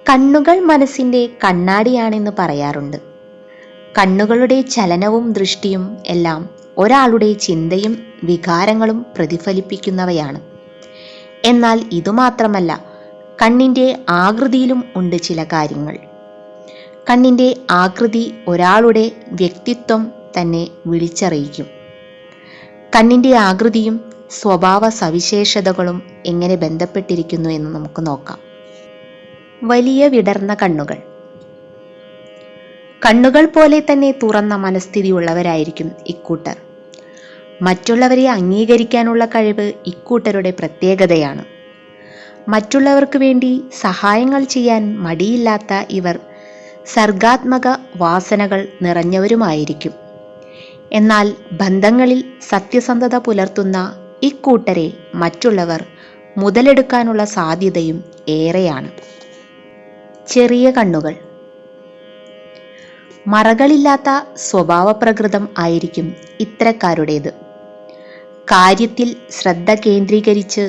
കണ്ണുകൾ മനസ്സിൻ്റെ കണ്ണാടിയാണെന്ന് പറയാറുണ്ട്. കണ്ണുകളുടെ ചലനവും ദൃഷ്ടിയും എല്ലാം ഒരാളുടെ ചിന്തയും വികാരങ്ങളും പ്രതിഫലിപ്പിക്കുന്നവയാണ്. എന്നാൽ ഇതുമാത്രമല്ല, കണ്ണിൻ്റെ ആകൃതിയിലും ഉണ്ട് ചില കാര്യങ്ങൾ. കണ്ണിൻ്റെ ആകൃതി ഒരാളുടെ വ്യക്തിത്വം തന്നെ വിളിച്ചറിയിക്കും. കണ്ണിൻ്റെ ആകൃതിയും സ്വഭാവ സവിശേഷതകളും എങ്ങനെ ബന്ധപ്പെട്ടിരിക്കുന്നു എന്ന് നമുക്ക് നോക്കാം. വലിയ വിടർന്ന കണ്ണുകൾ. കണ്ണുകൾ പോലെ തന്നെ തുറന്ന മനസ്ഥിതിയുള്ളവരായിരിക്കും ഇക്കൂട്ടർ. മറ്റുള്ളവരെ അംഗീകരിക്കാനുള്ള കഴിവ് ഇക്കൂട്ടരുടെ പ്രത്യേകതയാണ്. മറ്റുള്ളവർക്ക് വേണ്ടി സഹായങ്ങൾ ചെയ്യാൻ മടിയില്ലാത്ത ഇവർ സർഗാത്മക വാസനകൾ നിറഞ്ഞവരുമായിരിക്കും. എന്നാൽ ബന്ധങ്ങളിൽ സത്യസന്ധത പുലർത്തുന്ന ഇക്കൂട്ടരെ മറ്റുള്ളവർ മുതലെടുക്കാനുള്ള സാധ്യതയും ഏറെയാണ്. ചെറിയ കണ്ണുകൾ. മറകളില്ലാത്ത സ്വഭാവപ്രകൃതം ആയിരിക്കും ഇത്തരക്കാരുടേത്. കാര്യത്തിൽ ശ്രദ്ധ കേന്ദ്രീകരിച്ച്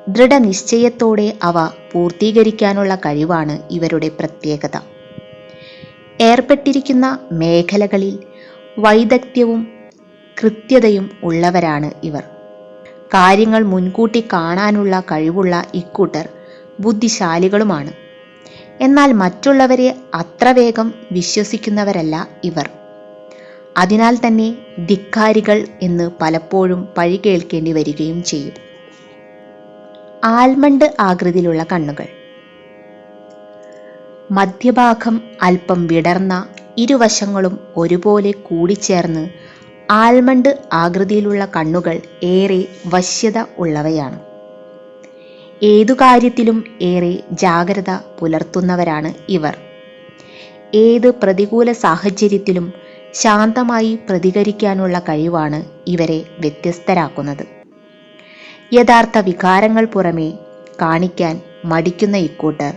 ദൃഢനിശ്ചയത്തോടെ അവ പൂർത്തീകരിക്കാനുള്ള കഴിവാണ് ഇവരുടെ പ്രത്യേകത. ഏർപ്പെട്ടിരിക്കുന്ന മേഖലകളിൽ വൈദഗ്ധ്യവും കൃത്യതയും ഉള്ളവരാണ് ഇവർ. കാര്യങ്ങൾ മുൻകൂട്ടി കാണാനുള്ള കഴിവുള്ള ഇക്കൂട്ടർ ബുദ്ധിശാലികളുമാണ്. എന്നാൽ മറ്റുള്ളവരെ അത്ര വേഗം വിശ്വസിക്കുന്നവരല്ല ഇവർ. അതിനാൽ തന്നെ ധിക്കാരികൾ എന്ന് പലപ്പോഴും പഴി കേൾക്കേണ്ടി വരികയും ചെയ്യും. ആൽമണ്ട് ആകൃതിയിലുള്ള കണ്ണുകൾ. മധ്യഭാഗം അല്പം വിടർന്ന ഇരുവശങ്ങളും ഒരുപോലെ കൂടിച്ചേർന്ന് ആൽമണ്ട് ആകൃതിയിലുള്ള കണ്ണുകൾ ഏറെ വശ്യത ഉള്ളവയാണ്. ഏതു കാര്യത്തിലും ഏറെ ജാഗ്രത പുലർത്തുന്നവരാണ് ഇവർ. ഏത് പ്രതികൂല സാഹചര്യത്തിലും ശാന്തമായി പ്രതികരിക്കാനുള്ള കഴിവാണ് ഇവരെ വ്യത്യസ്തരാക്കുന്നത്. യഥാർത്ഥ വികാരങ്ങൾ പുറമേ കാണിക്കാൻ മടിക്കുന്ന ഇക്കൂട്ടർ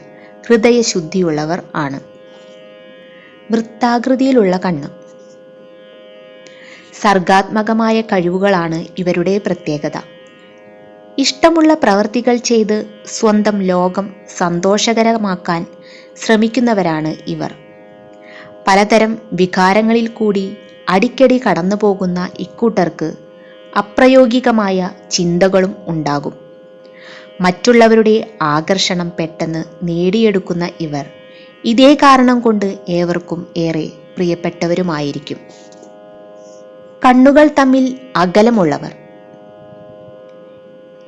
ഹൃദയശുദ്ധിയുള്ളവർ ആണ്. വൃത്താകൃതിയിലുള്ള കണ്ണ്. സർഗാത്മകമായ കഴിവുകളാണ് ഇവരുടെ പ്രത്യേകത. ഇഷ്ടമുള്ള പ്രവൃത്തികൾ ചെയ്ത് സ്വന്തം ലോകം സന്തോഷകരമാക്കാൻ ശ്രമിക്കുന്നവരാണ് ഇവർ. പലതരം വികാരങ്ങളിൽ കൂടി അടിക്കടി കടന്നു പോകുന്ന ഇക്കൂട്ടർക്ക് അപ്രായോഗികമായ ചിന്തകളും ഉണ്ടാകും. മറ്റുള്ളവരുടെ ആകർഷണം പെട്ടെന്ന് നേടിയെടുക്കുന്ന ഇവർ ഇതേ കാരണം കൊണ്ട് ഏവർക്കും ഏറെ പ്രിയപ്പെട്ടവരുമായിരിക്കും. കണ്ണുകൾ തമ്മിൽ അകലമുള്ളവർ.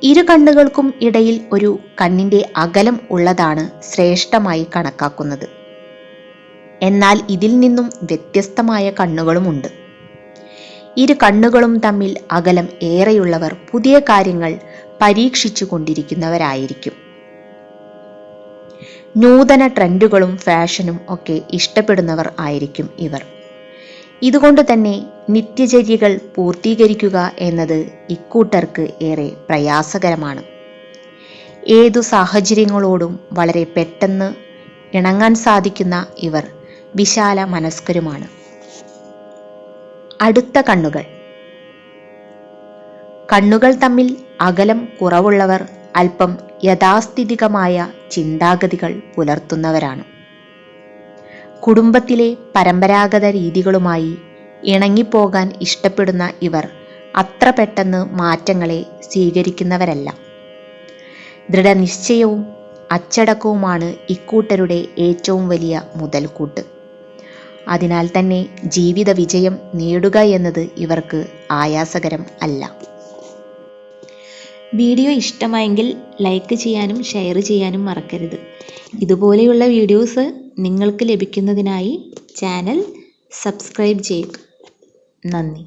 ഇരു കണ്ണുകൾക്കും ഇടയിൽ ഒരു കണ്ണിൻ്റെ അകലം ഉള്ളതാണ് ശ്രേഷ്ഠമായി കണക്കാക്കുന്നത്. എന്നാൽ ഇതിൽ നിന്നും വ്യത്യസ്തമായ കണ്ണുകളുമുണ്ട്. ഇരു കണ്ണുകളും തമ്മിൽ അകലം ഏറെയുള്ളവർ പുതിയ കാര്യങ്ങൾ പരീക്ഷിച്ചു കൊണ്ടിരിക്കുന്നവരായിരിക്കും. നൂതന ട്രെൻഡുകളും ഫാഷനും ഒക്കെ ഇഷ്ടപ്പെടുന്നവർ ആയിരിക്കും ഇവർ. ഇതുകൊണ്ട് തന്നെ നിത്യചര്യകൾ പൂർത്തീകരിക്കുക എന്നത് ഇക്കൂട്ടർക്ക് ഏറെ പ്രയാസകരമാണ്. ഏതു സാഹചര്യങ്ങളോടും വളരെ പെട്ടെന്ന് ഇണങ്ങാൻ സാധിക്കുന്ന ഇവർ വിശാല മനസ്കരുമാണ്. അടുത്ത കണ്ണുകൾ. കണ്ണുകൾ തമ്മിൽ അകലം കുറവുള്ളവർ അല്പം യാഥാസ്ഥിതികമായ ചിന്താഗതികൾ പുലർത്തുന്നവരാണ്. കുടുംബത്തിലെ പരമ്പരാഗത രീതികളുമായി ഇണങ്ങിപ്പോകാൻ ഇഷ്ടപ്പെടുന്ന ഇവർ അത്ര പെട്ടെന്ന് മാറ്റങ്ങളെ സ്വീകരിക്കുന്നവരല്ല. ദൃഢനിശ്ചയവും അച്ചടക്കവുമാണ് ഇക്കൂട്ടരുടെ ഏറ്റവും വലിയ മുതൽക്കൂട്ട്. അതിനാൽ തന്നെ ജീവിത വിജയം നേടുക എന്നത് ഇവർക്ക് ആയാസകരം അല്ല. വീഡിയോ ഇഷ്ടമായെങ്കിൽ ലൈക്ക് ചെയ്യാനും ഷെയർ ചെയ്യാനും മറക്കരുത്. ഇതുപോലെയുള്ള വീഡിയോസ് നിങ്ങൾക്ക് ലഭിക്കുന്നതിനായി ചാനൽ സബ്സ്ക്രൈബ് ചെയ്യുക. നന്ദി.